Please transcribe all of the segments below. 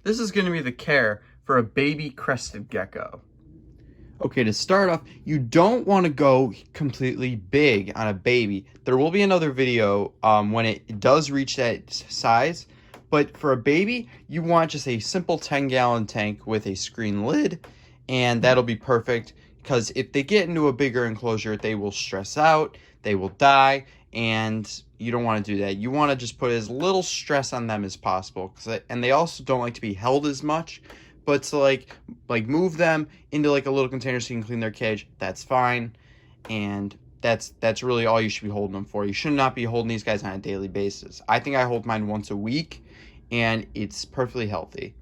This is going to be the care for a baby crested gecko. Okay, to start off, you don't want to go completely big on a baby. There will be another video when it does reach that size, but for a baby, you want just a simple 10-gallon tank with a screen lid, and that'll be perfect, because if they get into a bigger enclosure, they will stress out, they will die, and you don't want to do that. You want to just put as little stress on them as possible, and they also don't like to be held as much. But to like move them into like a little container so you can clean their cage, that's fine. And that's really all you should be holding them for. You should not be holding these guys on a daily basis. I think I hold mine once a week, and it's perfectly healthy.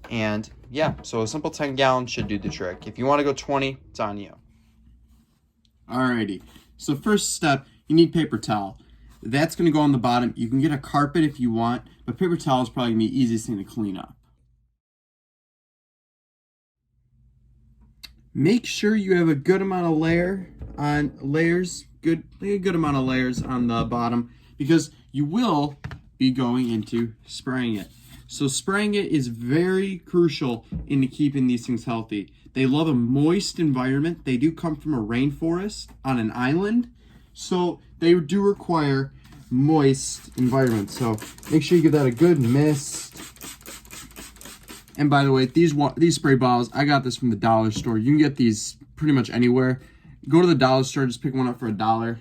And yeah, so a simple 10-gallon should do the trick. If you want to go 20, it's on you. Alrighty, so first step, you need paper towel. That's going to go on the bottom. You can get a carpet if you want, but paper towel is probably going to be the easiest thing to clean up. Make sure you have a good amount of good amount of layers on the bottom, because you will be going into spraying it. So spraying it is very crucial into keeping these things healthy. They love a moist environment. They do come from a rainforest on an island, so they do require moist environment. So make sure you give that a good mist. And by the way, these spray bottles, I got this from the dollar store. You can get these pretty much anywhere. Go to the dollar store, just pick one up for $1.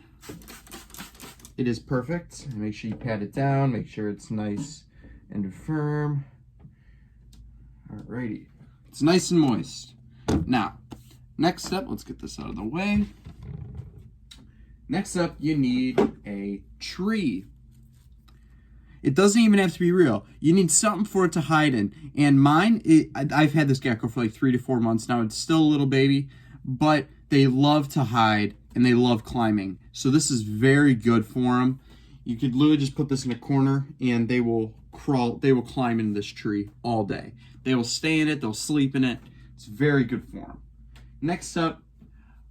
It is perfect. And make sure you pat it down, make sure it's nice and firm. Alrighty. It's nice and moist. Now, next step, let's get this out of the way. Next up, you need a tree. It doesn't even have to be real. You need something for it to hide in. And mine, I've had this gecko for like 3 to 4 months now. It's still a little baby, but they love to hide and they love climbing. So this is very good for them. You could literally just put this in a corner and they will climb into this tree all day. They will stay in it, they'll sleep in it. It's very good for them. Next up,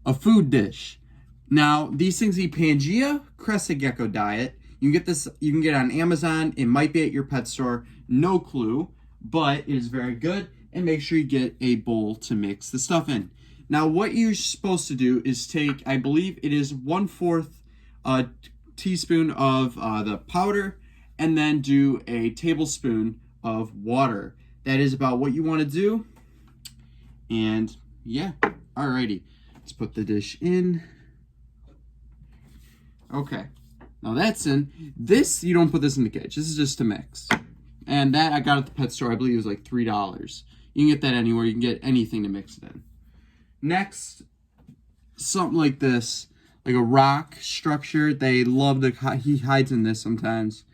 a food dish. Now, these things eat Pangea Crested Gecko diet. You can get this, you can get it on Amazon. It might be at your pet store. No clue, but it is very good. And make sure you get a bowl to mix the stuff in. Now, what you're supposed to do is take, I believe it is 1/4 teaspoon of the powder, and then do a tablespoon of water. That is about what you want to do. And yeah, alrighty. Let's put the dish in. Okay. Now that's in. This, you don't put this in the cage. This is just to mix. And that I got at the pet store. I believe it was like $3. You can get that anywhere. You can get anything to mix it in. Next, something like this, like a rock structure. They love he hides in this sometimes.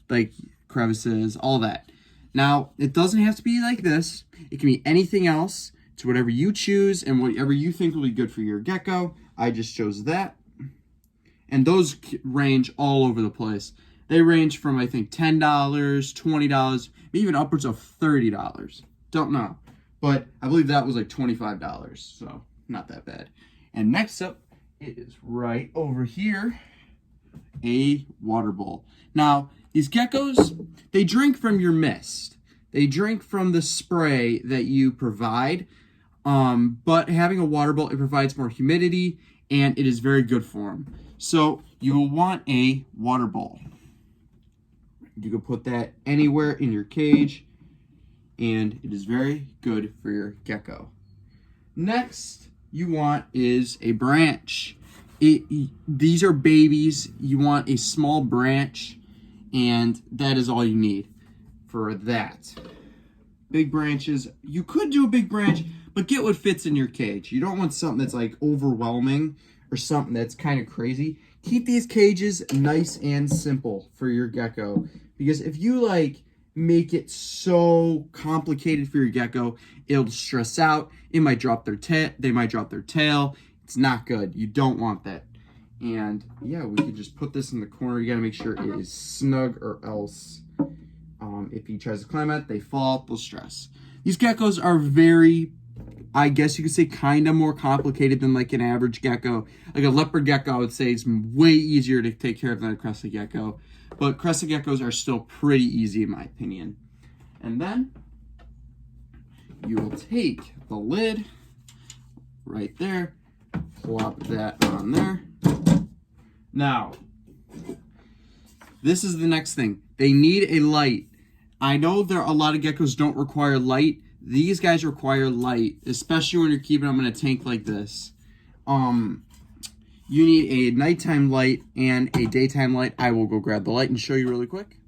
Like crevices, all that. Now, it doesn't have to be like this. It can be anything else. It's whatever you choose and whatever you think will be good for your gecko. I just chose that. And those range all over the place. They range from, I think, $10, $20, even upwards of $30. Don't know. But I believe that was like $25, so not that bad. And next up, it is right over here, a water bowl. Now, these geckos, they drink from your mist. They drink from the spray that you provide. But having a water bowl, it provides more humidity, and it is very good for them. So you will want a water bowl. You can put that anywhere in your cage, and it is very good for your gecko. Next, you want is a branch. These are babies. You want a small branch, and that is all you need for that. Big branches, you could do a big branch, but get what fits in your cage. You don't want something that's like overwhelming or something that's kind of crazy. Keep these cages nice and simple for your gecko, because if you like make it so complicated for your gecko, it'll stress out. It might drop their they might drop their tail. It's not good. You don't want that. And yeah, we can just put this in the corner. You gotta make sure it is snug, or else if he tries to climb it, they fall, they'll stress. These geckos are very, I guess you could say, kind of more complicated than like an average gecko. Like a leopard gecko, I would say, is way easier to take care of than a crested gecko. But crested geckos are still pretty easy in my opinion. And then you will take the lid right there, plop that on there. Now, this is the next thing. They need a light. I know there are a lot of geckos don't require light. These guys require light, especially when you're keeping them in a tank like this. You need a nighttime light and a daytime light. I will go grab the light and show you really quick.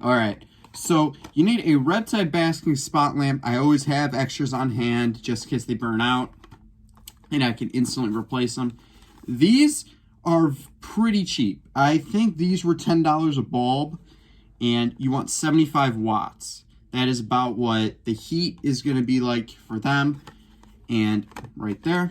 All right, so you need a red tide basking spot lamp. I always have extras on hand just in case they burn out, and I can instantly replace them. These are pretty cheap. I think these were $10 a bulb, and you want 75 watts. That is about what the heat is going to be like for them, and right there.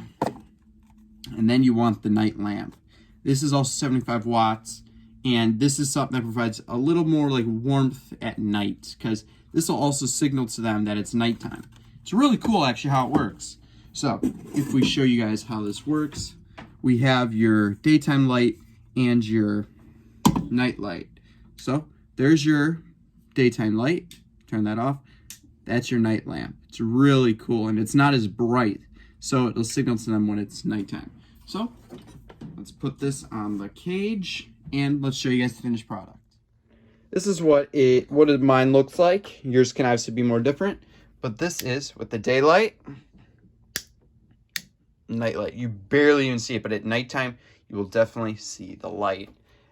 And then you want the night lamp. This is also 75 watts, and this is something that provides a little more like warmth at night, because this will also signal to them that it's nighttime. It's really cool actually how it works. So if we show you guys how this works, we have your daytime light and your night light. So there's your daytime light. Turn that off. That's your night lamp. It's really cool, and it's not as bright, so it'll signal to them when it's nighttime. So let's put this on the cage, and let's show you guys the finished product. This is what mine looks like. Yours can obviously be more different, but this is with the daylight, nightlight. You barely even see it, but at nighttime, you will definitely see the light.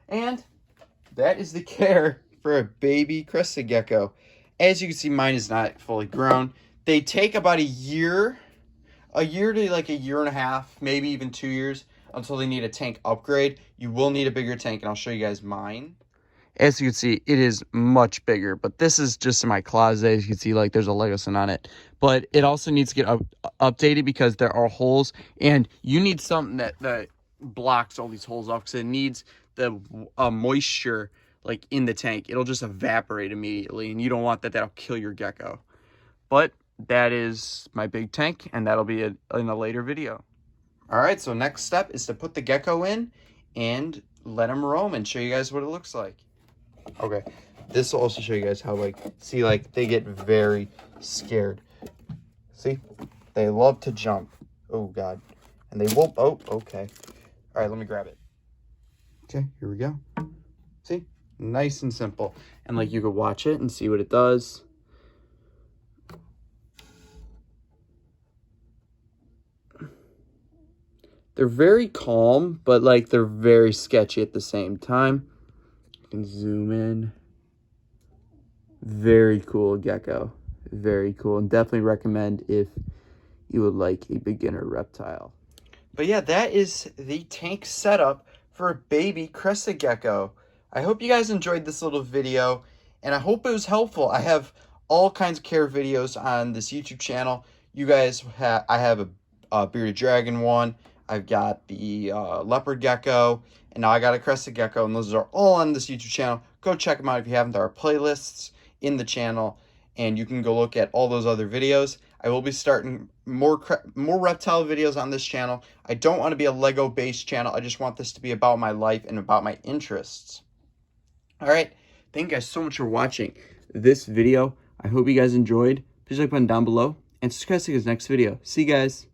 And that is the care for a baby crested gecko. As you can see, mine is not fully grown. They take about a year to like a year and a half, maybe even 2 years, until they need a tank upgrade. You will need a bigger tank, and I'll show you guys mine. As you can see, it is much bigger, but this is just in my closet. As you can see, like there's a Lego set on it, but it also needs to get updated because there are holes, and you need something that blocks all these holes off, because it needs the moisture like in the tank. It'll just evaporate immediately, and you don't want that. That'll kill your gecko. But that is my big tank, and that'll be in a later video. All right, so next step is to put the gecko in and let him roam and show you guys what it looks like. Okay, this will also show you guys how, like, see, like, they get very scared. See, they love to jump. Oh, God. And they whoop. Oh, okay. All right, let me grab it. Okay, here we go. See, nice and simple. And, like, you could watch it and see what it does. They're very calm, but like they're very sketchy at the same time. You can zoom in. Very cool gecko. Very cool, and definitely recommend if you would like a beginner reptile. But yeah, that is the tank setup for a baby crested gecko. I hope you guys enjoyed this little video, and I hope it was helpful. I have all kinds of care videos on this YouTube channel. You guys I have a bearded dragon one. I've got the leopard gecko, and now I got a crested gecko, and those are all on this YouTube channel. Go check them out if you haven't. There are playlists in the channel, and you can go look at all those other videos. I will be starting more reptile videos on this channel. I don't want to be a Lego-based channel. I just want this to be about my life and about my interests. All right, thank you guys so much for watching this video. I hope you guys enjoyed. Please like the button down below, and subscribe to the next video. See you guys.